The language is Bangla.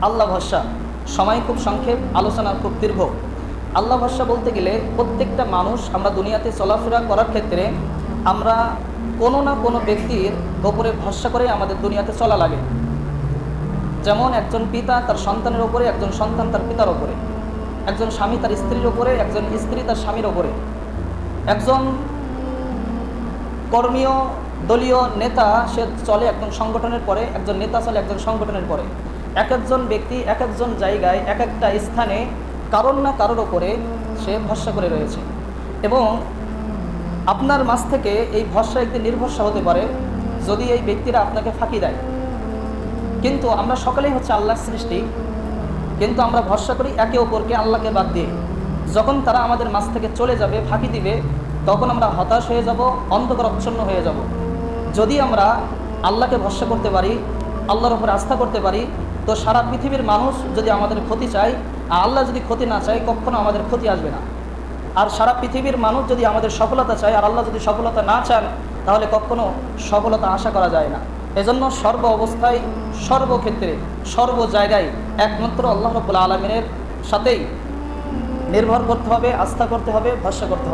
আল্লাহ ভরসা। সময় খুব সংক্ষেপ, আলোচনা খুব দীর্ঘ। আল্লাহ ভরসা বলতে গেলে প্রত্যেকটা মানুষ আমরা দুনিয়াতে চলাফেরা করার ক্ষেত্রে আমরা কোনো না কোনো ব্যক্তির ওপরে ভরসা করে আমাদের দুনিয়াতে চলা লাগে। যেমন একজন পিতা তার সন্তানের ওপরে, একজন সন্তান তার পিতার ওপরে, একজন স্বামী তার স্ত্রীর ওপরে, একজন স্ত্রী তার স্বামীর ওপরে, একজন কর্মীয় দলীয় নেতা সে চলে একজন সংগঠনের পরে, একজন নেতা চলে একজন সংগঠনের পরে। এক একজন ব্যক্তি এক একজন জায়গায় এক একটা স্থানে কারোর না কারোর ওপরে সে ভরসা করে রয়েছে। এবং আপনার মাঝ থেকে এই ভরসা একদিন নির্ভরসা হতে পারে যদি এই ব্যক্তিরা আপনাকে ফাঁকি দেয়। কিন্তু আমরা সকলেই হচ্ছে আল্লাহর সৃষ্টি, কিন্তু আমরা ভরসা করি একে অপরকে আল্লাহকে বাদ দিয়ে। যখন তারা আমাদের মাঝ থেকে চলে যাবে, ফাঁকি দিবে, তখন আমরা হতাশ হয়ে যাব, অন্ধকার অচ্ছন্ন হয়ে যাব। যদি আমরা আল্লাহকে ভরসা করতে পারি, আল্লাহর উপর আস্থা করতে পারি, তো সারা পৃথিবীর মানুষ যদি আমাদের ক্ষতি চায় আর আল্লাহ যদি ক্ষতি না চায়, কখনো আমাদের ক্ষতি আসবে না। আর সারা পৃথিবীর মানুষ যদি আমাদের সফলতা চায় আর আল্লাহ যদি সফলতা না চান, তাহলে কখনো সফলতা আশা করা যায় না। এজন্য সর্ব অবস্থায়, সর্বক্ষেত্রে, সর্ব জায়গায় একমাত্র আল্লাহ রাব্বুল আলামিনের সাথেই নির্ভর করতে হবে, আস্থা করতে হবে, ভরসা করতে হবে।